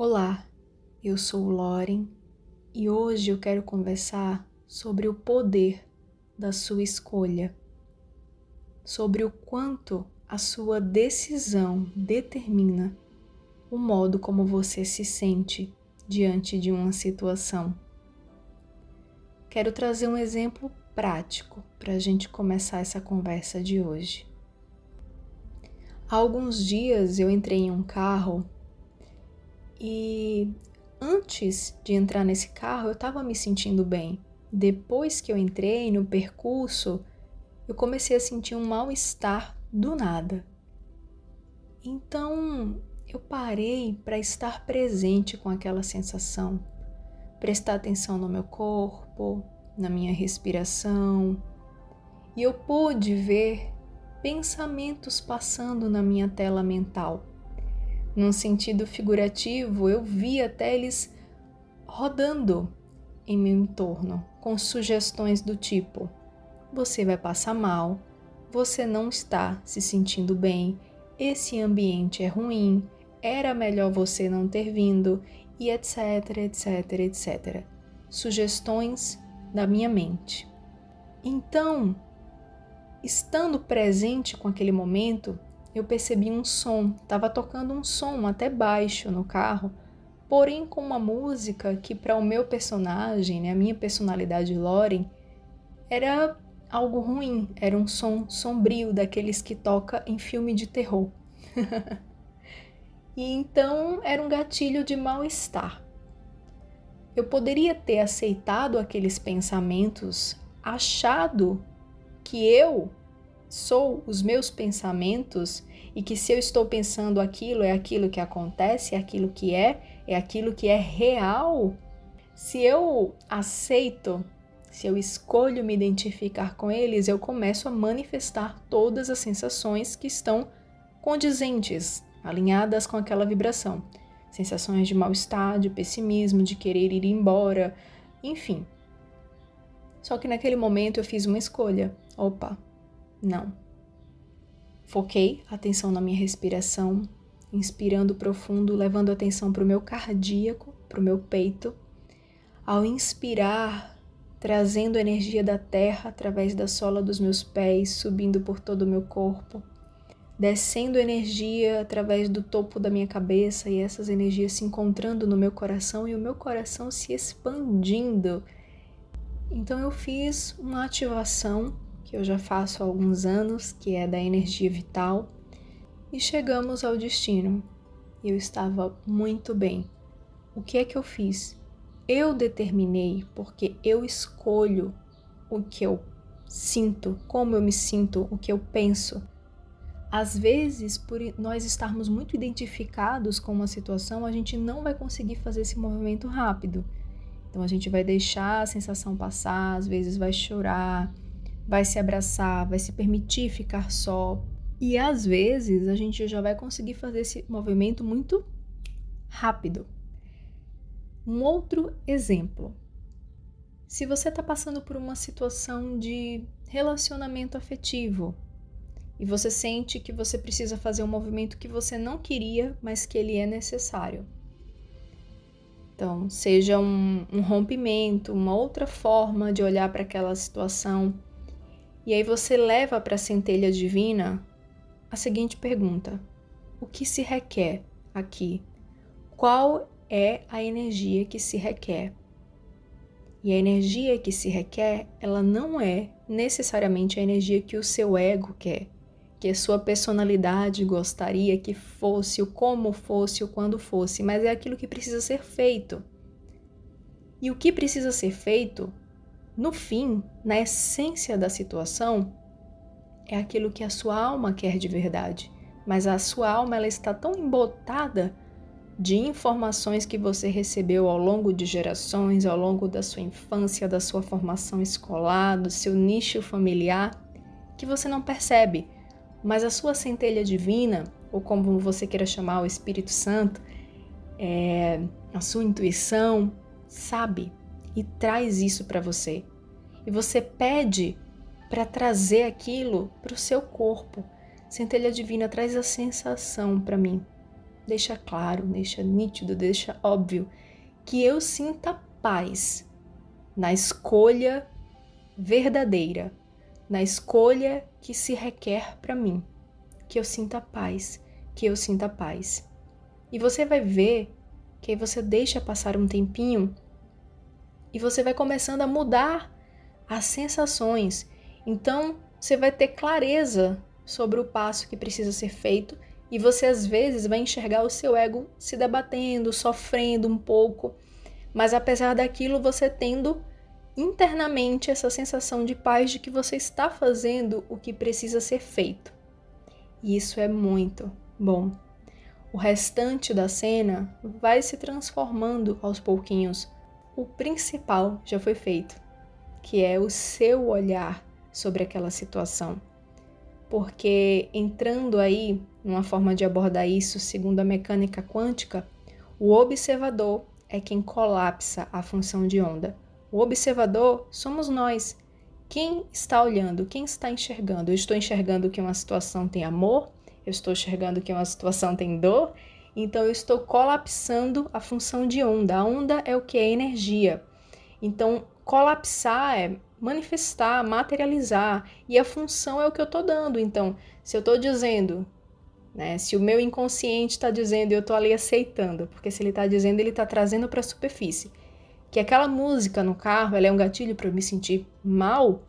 Olá, eu sou o Loren e hoje eu quero conversar sobre o poder da sua escolha, sobre o quanto a sua decisão determina o modo como você se sente diante de uma situação. Quero trazer um exemplo prático para a gente começar essa conversa de hoje. Há alguns dias eu entrei em um carro e antes de entrar nesse carro eu estava me sentindo bem. Depois que eu entrei no percurso, eu comecei a sentir um mal-estar do nada. Então eu parei para estar presente com aquela sensação, prestar atenção no meu corpo, na minha respiração, e eu pude ver pensamentos passando na minha tela mental. Num sentido figurativo, eu vi até eles rodando em meu entorno, com sugestões do tipo: você vai passar mal, você não está se sentindo bem, esse ambiente é ruim, era melhor você não ter vindo, e etc, etc, etc. Sugestões da minha mente. Então, estando presente com aquele momento, eu percebi um som, estava tocando um som até baixo no carro, porém com uma música que para o meu personagem, a minha personalidade Loren, era algo ruim, era um som sombrio daqueles que toca em filme de terror. E então era um gatilho de mal-estar. Eu poderia ter aceitado aqueles pensamentos, achado que eu sou os meus pensamentos e que se eu estou pensando aquilo é aquilo que acontece, é aquilo que é aquilo que é real. Se eu aceito, se eu escolho me identificar com eles, eu começo a manifestar todas as sensações que estão condizentes, alinhadas com aquela vibração. Sensações de mal-estar, de pessimismo, de querer ir embora, enfim. Só que naquele momento eu fiz uma escolha. Opa, não. Foquei a atenção na minha respiração, inspirando profundo, levando a atenção para o meu cardíaco, para o meu peito. Ao inspirar, trazendo a energia da terra através da sola dos meus pés, subindo por todo o meu corpo, descendo energia através do topo da minha cabeça e essas energias se encontrando no meu coração e o meu coração se expandindo. Então eu fiz uma ativação que eu já faço há alguns anos, que é da energia vital, e chegamos ao destino. Eu estava muito bem. O que é que eu fiz? Eu determinei, porque eu escolho o que eu sinto, como eu me sinto, o que eu penso. Às vezes, por nós estarmos muito identificados com uma situação, a gente não vai conseguir fazer esse movimento rápido. Então a gente vai deixar a sensação passar, às vezes vai chorar, vai se abraçar, vai se permitir ficar só. E às vezes a gente já vai conseguir fazer esse movimento muito rápido. Um outro exemplo. Se você está passando por uma situação de relacionamento afetivo e você sente que você precisa fazer um movimento que você não queria, mas que ele é necessário. Então, seja um rompimento, uma outra forma de olhar para aquela situação. E aí você leva para a centelha divina a seguinte pergunta: o que se requer aqui? Qual é a energia que se requer? E a energia que se requer, ela não é necessariamente a energia que o seu ego quer, que a sua personalidade gostaria que fosse, o como fosse, o quando fosse, mas é aquilo que precisa ser feito. E o que precisa ser feito, no fim, na essência da situação, é aquilo que a sua alma quer de verdade. Mas a sua alma ela está tão embotada de informações que você recebeu ao longo de gerações, ao longo da sua infância, da sua formação escolar, do seu nicho familiar, que você não percebe. Mas a sua centelha divina, ou como você queira chamar o Espírito Santo, a sua intuição, sabe e traz isso para você. E você pede para trazer aquilo para o seu corpo. Centelha divina traz a sensação para mim. deixa claro, deixa nítido, deixa óbvio que eu sinta paz na escolha verdadeira, na escolha que se requer para mim, que eu sinta paz, que eu sinta paz. E você vai ver que aí você deixa passar um tempinho e você vai começando a mudar as sensações. Então, você vai ter clareza sobre o passo que precisa ser feito e você às vezes vai enxergar o seu ego se debatendo, sofrendo um pouco, mas apesar daquilo você tendo internamente essa sensação de paz de que você está fazendo o que precisa ser feito. E isso é muito bom. O restante da cena vai se transformando aos pouquinhos. O principal já foi feito, que é o seu olhar sobre aquela situação. Porque entrando aí, numa forma de abordar isso segundo a mecânica quântica, o observador é quem colapsa a função de onda. O observador somos nós. Quem está olhando? Quem está enxergando? Eu estou enxergando que uma situação tem amor? Eu estou enxergando que uma situação tem dor? Então eu estou colapsando a função de onda. A onda é o que? É energia. Então colapsar é manifestar, materializar. E a função é o que eu estou dando. Então, se eu estou dizendo, né, se o meu inconsciente está dizendo e eu estou ali aceitando, porque se ele está dizendo, ele está trazendo para a superfície que aquela música no carro, ela é um gatilho para eu me sentir mal,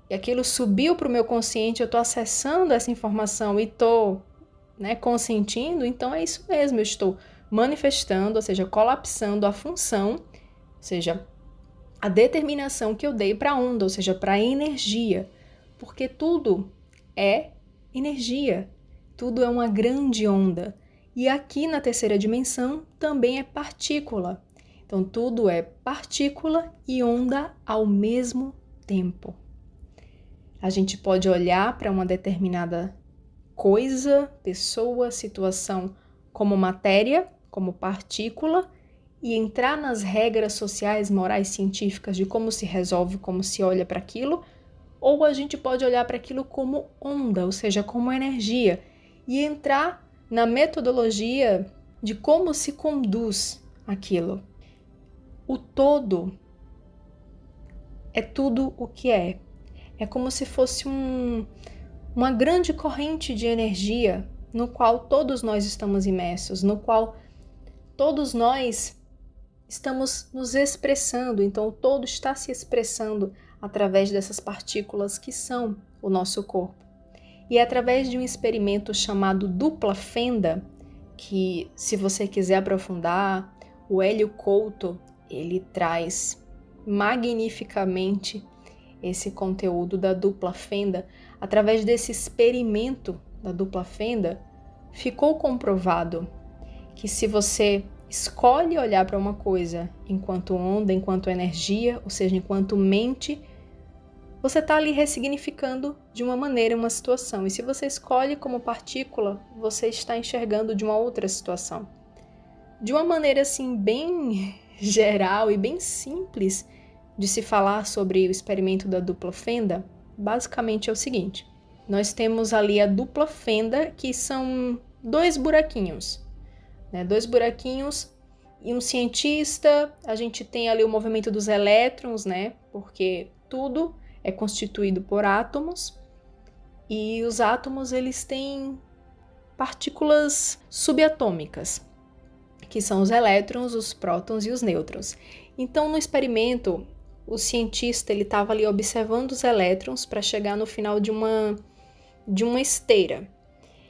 e aquilo subiu para o meu consciente, eu estou acessando essa informação e estou, né, consentindo, então é isso mesmo, eu estou manifestando, ou seja, colapsando a função, ou seja, a determinação que eu dei para a onda, ou seja, para a energia, porque tudo é energia, tudo é uma grande onda, e aqui na terceira dimensão também é partícula. Então, tudo é partícula e onda ao mesmo tempo. A gente pode olhar para uma determinada coisa, pessoa, situação como matéria, como partícula, e entrar nas regras sociais, morais, científicas de como se resolve, como se olha para aquilo, ou a gente pode olhar para aquilo como onda, ou seja, como energia, e entrar na metodologia de como se conduz aquilo. O todo é tudo o que é. É como se fosse uma grande corrente de energia no qual todos nós estamos imersos, no qual todos nós estamos nos expressando. Então, o todo está se expressando através dessas partículas que são o nosso corpo. E é através de um experimento chamado dupla fenda, que, se você quiser aprofundar, o Hélio Couto, ele traz magnificamente esse conteúdo da dupla fenda. Através desse experimento da dupla fenda, ficou comprovado que se você escolhe olhar para uma coisa enquanto onda, enquanto energia, ou seja, enquanto mente, você está ali ressignificando de uma maneira uma situação. E se você escolhe como partícula, você está enxergando de uma outra situação. De uma maneira assim bem geral e bem simples de se falar sobre o experimento da dupla fenda, basicamente é o seguinte: nós temos ali a dupla fenda, que são dois buraquinhos, né? Dois buraquinhos e um cientista. A gente tem ali o movimento dos elétrons, né? Porque tudo é constituído por átomos e os átomos eles têm partículas subatômicas, que são os elétrons, os prótons e os nêutrons. Então, no experimento, o cientista ele estava ali observando os elétrons para chegar no final de uma esteira.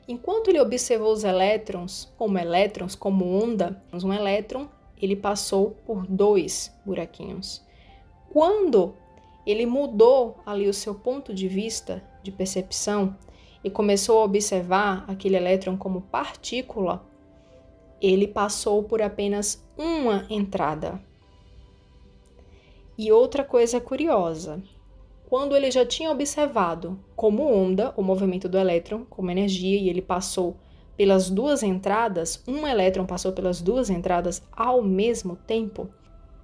Enquanto ele observou os elétrons, como onda, um elétron, ele passou por dois buraquinhos. Quando ele mudou ali o seu ponto de vista, de percepção, e começou a observar aquele elétron como partícula, ele passou por apenas uma entrada. E outra coisa curiosa, quando ele já tinha observado como onda o movimento do elétron, como energia, e ele passou pelas duas entradas, um elétron passou pelas duas entradas ao mesmo tempo,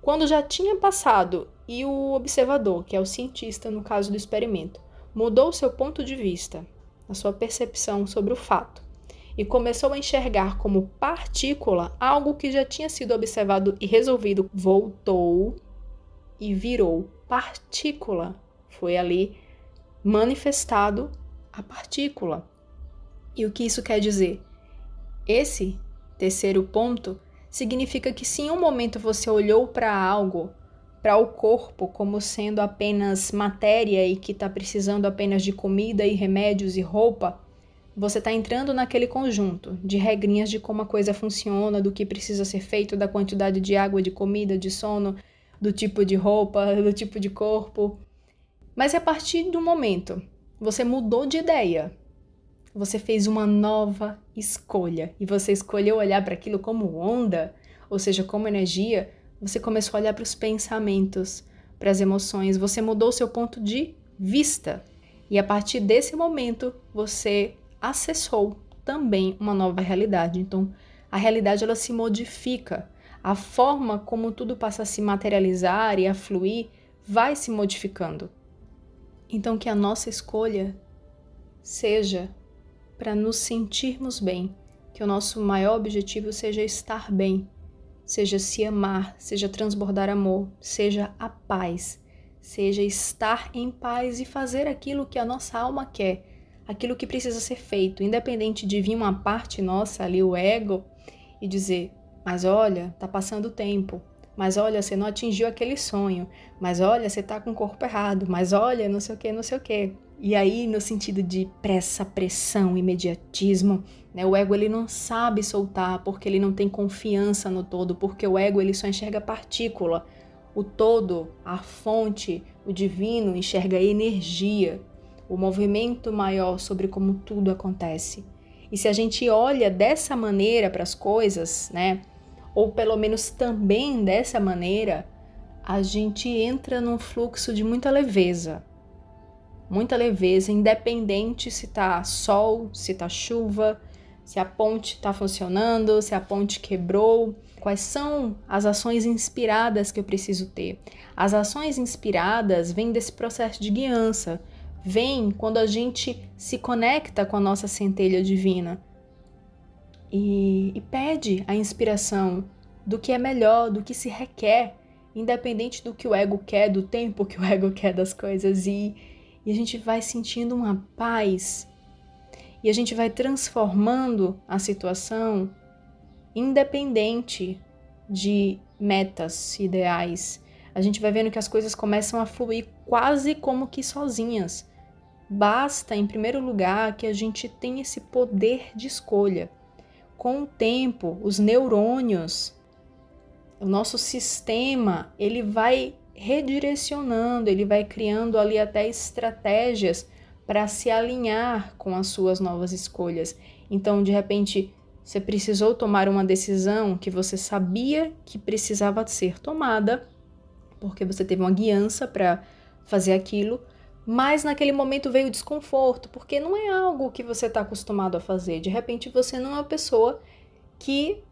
quando já tinha passado e o observador, que é o cientista no caso do experimento, mudou seu ponto de vista, a sua percepção sobre o fato, e começou a enxergar como partícula algo que já tinha sido observado e resolvido, voltou e virou partícula. Foi ali manifestado a partícula. E o que isso quer dizer? Esse terceiro ponto significa que se em um momento você olhou para algo, para o corpo, como sendo apenas matéria e que está precisando apenas de comida e remédios e roupa, você está entrando naquele conjunto de regrinhas de como a coisa funciona, do que precisa ser feito, da quantidade de água, de comida, de sono, do tipo de roupa, do tipo de corpo. Mas a partir do momento, você mudou de ideia, você fez uma nova escolha e você escolheu olhar para aquilo como onda, ou seja, como energia, você começou a olhar para os pensamentos, para as emoções, você mudou seu ponto de vista. E a partir desse momento, você acessou também uma nova realidade. Então, a realidade ela se modifica. A forma como tudo passa a se materializar e a fluir vai se modificando. Então, que a nossa escolha seja para nos sentirmos bem, que o nosso maior objetivo seja estar bem, seja se amar, seja transbordar amor, seja a paz, seja estar em paz e fazer aquilo que a nossa alma quer, aquilo que precisa ser feito, independente de vir uma parte nossa ali, o ego, e dizer, mas olha, tá passando o tempo, mas olha, você não atingiu aquele sonho, mas olha, você tá com o corpo errado, mas olha, não sei o que, não sei o que. E aí, no sentido de pressa, pressão, imediatismo, né? O ego ele não sabe soltar porque ele não tem confiança no todo, porque o ego ele só enxerga partícula. O todo, a fonte, o divino enxerga energia, o movimento maior sobre como tudo acontece. E se a gente olha dessa maneira para as coisas, né? Ou pelo menos também dessa maneira, a gente entra num fluxo de muita leveza, independente se tá sol, se tá chuva, se a ponte tá funcionando, se a ponte quebrou. Quais são as ações inspiradas que eu preciso ter? As ações inspiradas vêm desse processo de guiança, vêm quando a gente se conecta com a nossa centelha divina e pede a inspiração do que é melhor, do que se requer, independente do que o ego quer, do tempo que o ego quer das coisas, e a gente vai sentindo uma paz, e a gente vai transformando a situação independente de metas, ideais. A gente vai vendo que as coisas começam a fluir quase como que sozinhas. Basta, em primeiro lugar, que a gente tenha esse poder de escolha. Com o tempo, os neurônios, o nosso sistema, ele vai redirecionando, ele vai criando ali até estratégias para se alinhar com as suas novas escolhas. Então, de repente, você precisou tomar uma decisão que você sabia que precisava ser tomada, porque você teve uma guiança para fazer aquilo, mas naquele momento veio o desconforto, porque não é algo que você está acostumado a fazer. De repente, você não é uma pessoa que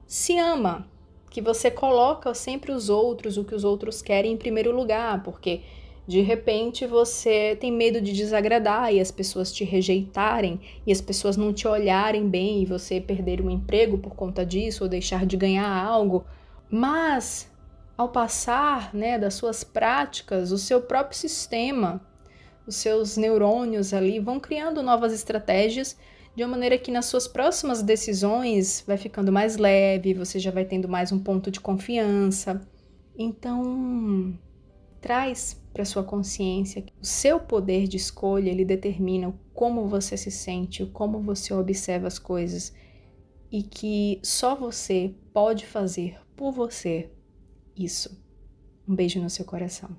se ama, que você coloca sempre os outros, o que os outros querem em primeiro lugar, porque de repente você tem medo de desagradar e as pessoas te rejeitarem e as pessoas não te olharem bem e você perder um emprego por conta disso ou deixar de ganhar algo. Mas ao passar, né, das suas práticas, o seu próprio sistema, os seus neurônios ali vão criando novas estratégias de uma maneira que nas suas próximas decisões vai ficando mais leve, você já vai tendo mais um ponto de confiança. Então, traz para sua consciência que o seu poder de escolha, ele determina como você se sente, como você observa as coisas e que só você pode fazer por você isso. Um beijo no seu coração.